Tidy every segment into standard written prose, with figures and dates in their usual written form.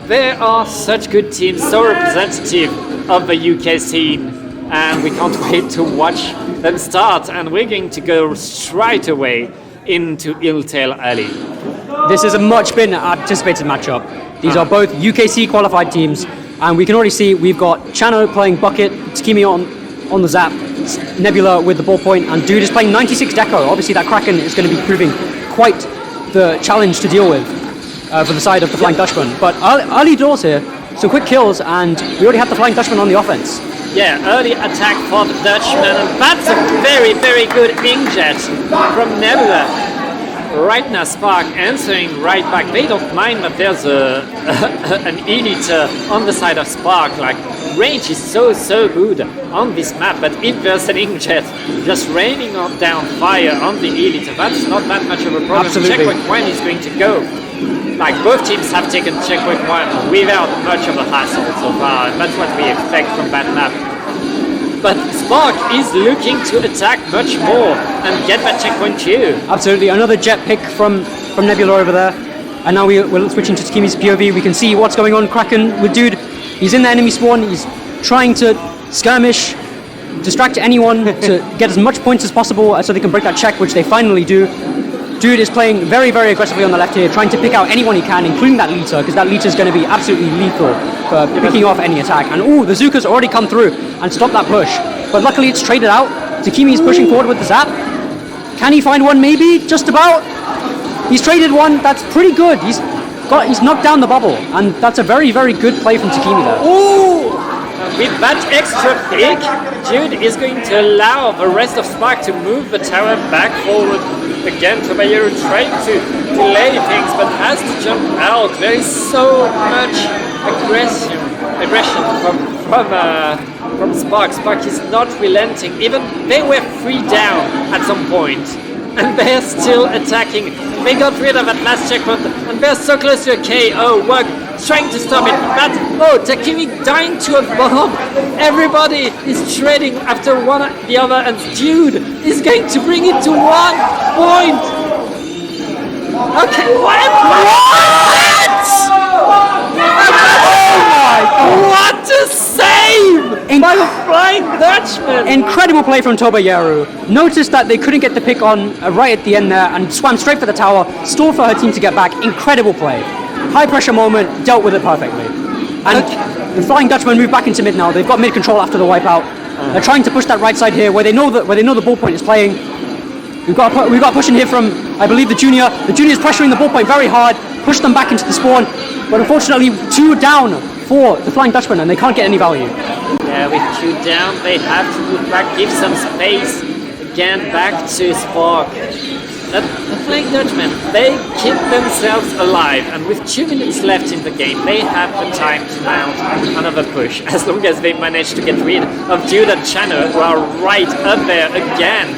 There are such good teams, so representative of the UK scene, and we can't wait to watch them start. And we're going to go straight away into Illtail Alley. This is a much been anticipated matchup. These are both UKC qualified teams, and we can already see we've got Chano playing Bucket, Takimi on the Zap, Nebula with the ballpoint, and Dude is playing 96 Deco. Obviously that Kraken is going to be proving quite the challenge to deal with for the side of the Flying Dutchman. But early doors here, some quick kills, and we already have the Flying Dutchman on the offense. Yeah, early attack for the Dutchman, and that's a very, very good inkjet from Nebula. Right now, Spark answering right back. They don't mind that there's an Elite on the side of Spark. Like, range is so good on this map, but if there's an inkjet just raining down fire on the Elite, that's not that much of a problem. Absolutely. Checkpoint 1 is going to go. Like, both teams have taken checkpoint 1 without much of a hassle so far, and that's what we expect from that map. But Spark is looking to attack much more and get that checkpoint 2. Absolutely, another jet pick from Nebula over there. And now we're switching to Takimi's POV. We can see what's going on. Kraken with Dude. He's in the enemy spawn. He's trying to skirmish, distract anyone to get as much points as possible so they can break that check, which they finally do. Dude is playing very, very aggressively on the left here, trying to pick out anyone he can, including that Lita, because that Lita is going to be absolutely lethal for picking off any attack. And the Zuka's already come through and stopped that push. But luckily it's traded out. Takimi is pushing forward with the Zap. Can he find one? Maybe, just about. He's traded one. That's pretty good. He's knocked down the bubble, and that's a very, very good play from Takimi there. Ooh! With that extra pick, Dude is going to allow the rest of Spark to move the tower back forward. Again, Tobayero trying to delay things, but has to jump out. There is so much aggression from Spark. Spark is not relenting. Even they were 3 down at some point, and they're still attacking. They got rid of that last checkpoint, and they're so close to a KO. Work trying to stop it, but Takimi dying to a bomb. Everybody is trading after one the other, and Dude is going to bring it to 1 point. Okay, what? What a save by the Flying Dutchman! Incredible play from Tobayero. Noticed that they couldn't get the pick on right at the end there and swam straight for the tower, stalled for her team to get back. Incredible play. High pressure moment, dealt with it perfectly. And the Flying Dutchman moved back into mid now. They've got mid control after the wipeout. They're trying to push that right side here where they know the ballpoint is playing. We've got a push in here from, I believe, the Junior. The Junior is pressuring the ballpoint very hard, push them back into the spawn, but unfortunately 2 down for the Flying Dutchman, and they can't get any value. Yeah, with 2 down, they have to move back, give some space. Again, back to Spark. The Flying Dutchman, they keep themselves alive, and with 2 minutes left in the game, they have the time to mount another push, as long as they manage to get rid of Dude and Chano, who are right up there again.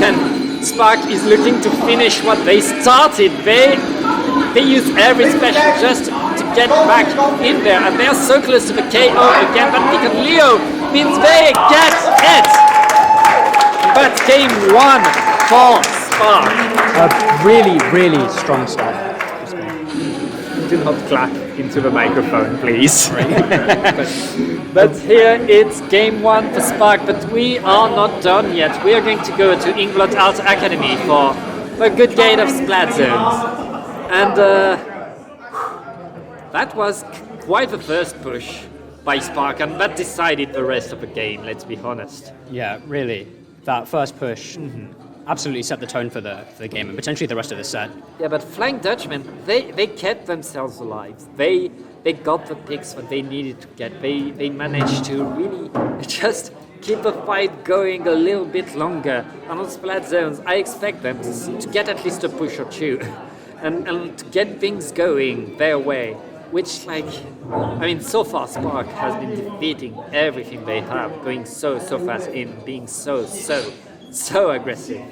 And Spark is looking to finish what they started. They use every special just to get back in there, and they're so close to the KO again, but Nick and Leo means they get it! That's game 1 for Spark. A really, really strong start. Do not clap into the microphone, please. But here it's game 1 for Spark, but we are not done yet. We are going to go to Inglot Art Academy for a good game of Splat Zones. And that was quite the first push by Spark, and that decided the rest of the game, let's be honest. Yeah, really. That first push absolutely set the tone for the game and potentially the rest of the set. Yeah, but Flying Dutchman, they kept themselves alive. They got the picks that they needed to get. They managed to really just keep the fight going a little bit longer. And on Splat Zones, I expect them to get at least a push or 2 and to get things going their way. Which, so far Spark has been defeating everything they have, going so fast in, being so aggressive.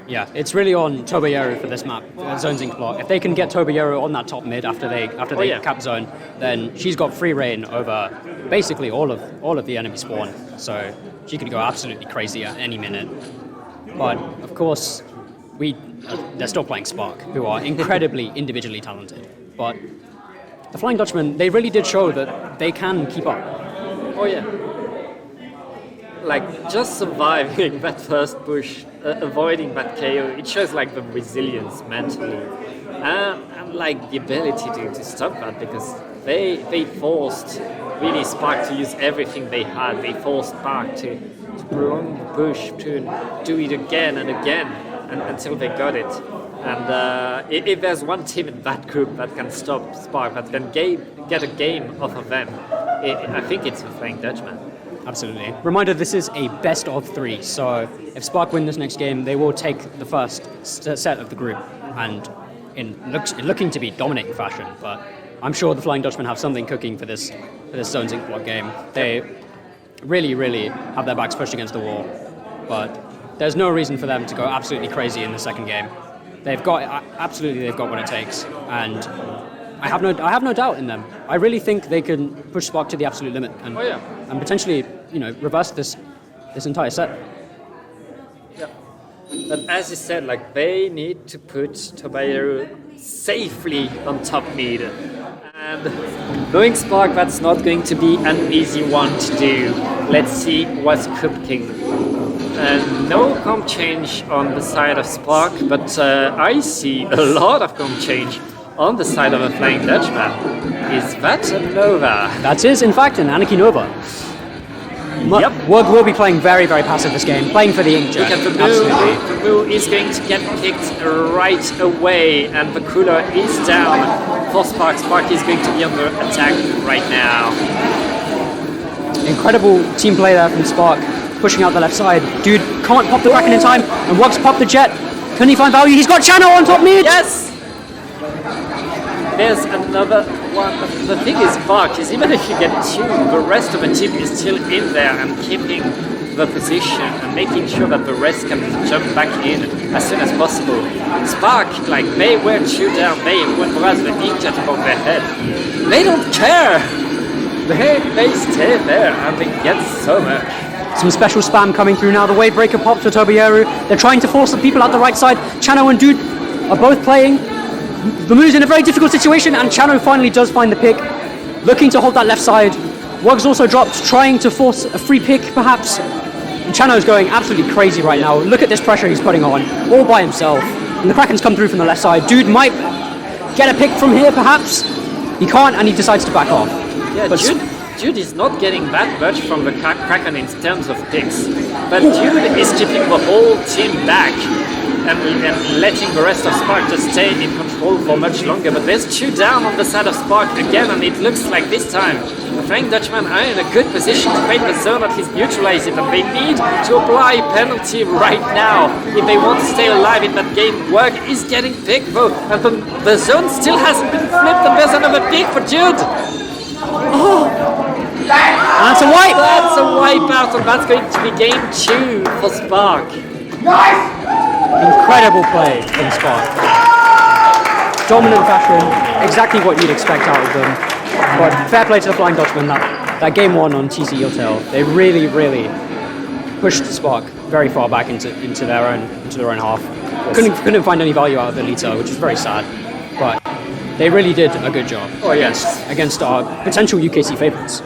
Yeah, it's really on Tobayero for this map, Zone Zinc block. If they can get Tobayero on that top mid after they cap zone, then she's got free reign over basically all of the enemy spawn. So she could go absolutely crazy at any minute. But of course, they're still playing Spark, who are incredibly individually talented. But the Flying Dutchman, they really did show that they can keep up. Oh yeah. Like, just surviving that first push, avoiding that KO, it shows like the resilience mentally. And like the ability to stop that, because they forced really Spark to use everything they had. They forced Spark to prolong the push, to do it again and again until they got it. And if there's one team in that group that can stop Spark, that can get a game off of them, I think it's the Flying Dutchman. Absolutely. Reminder, this is a best of 3, so if Spark win this next game, they will take the first set of the group, and looking to be dominating fashion, but I'm sure the Flying Dutchmen have something cooking for this Zones Inc. block game. They really, really have their backs pushed against the wall, but there's no reason for them to go absolutely crazy in the second game. They've got what it takes, and I have no doubt in them. I really think they can push Spark to the absolute limit and potentially, reverse this entire set. Yeah. But as you said, like, they need to put Tobayaru safely on top mid. And knowing Spark, that's not going to be an easy one to do. Let's see what's cooking. No comp change on the side of Spark, but I see a lot of comp change on the side of a Flying Dutchman. Is that a Nova? That is, in fact, an Anarchy Nova. Yep. Wug will be playing very, very passive this game, playing for the Inkjet. Look at the move. The move is going to get picked right away, and the cooler is down for Spark. Spark is going to be under attack right now. Incredible team play there from Spark, pushing out the left side. Dude can't pop the Kraken in time, and Wug's popped the Jet. Can he find value? He's got Channel on top mid! Yes! There's another one. The thing is, Spark is, even if you get 2, the rest of the team is still in there and keeping the position and making sure that the rest can jump back in as soon as possible. Spark, like, they were 2 down, they was the Inkjet above their head. They don't care! They stay there and they get so much. Some special spam coming through now. The wave breaker popped for Tobayaru. They're trying to force the people out the right side. Chano and Dude are both playing. The move's in a very difficult situation, and Chano finally does find the pick, looking to hold that left side. Wug's also dropped, trying to force a free pick, perhaps. And Chano's going absolutely crazy right now. Look at this pressure he's putting on, all by himself. And the Kraken's come through from the left side. Dude might get a pick from here, perhaps. He can't, and he decides to back off. Yeah, but Dude is not getting that much from the Kraken in terms of picks, but Dude is keeping the whole team back and letting the rest of Spark just stay in control for much longer. But there's 2 down on the side of Spark again, and it looks like this time the Flying Dutchman are in a good position to fade the zone, at least neutralize it, and they need to apply a penalty right now if they want to stay alive in that game. Wug is getting picked though, and the zone still hasn't been flipped, and there's another pick for Dude. Oh! That's a wipe! That's a wipeout, and that's going to be game 2 for Spark. Nice! Incredible play from Spark. Dominant fashion, exactly what you'd expect out of them. But fair play to the Flying Dutchman. That game 1 on TC Hotel, they really, really pushed Spark very far back into their own half. Couldn't find any value out of Elita, which is very sad. But they really did a good job against our potential UKC favourites.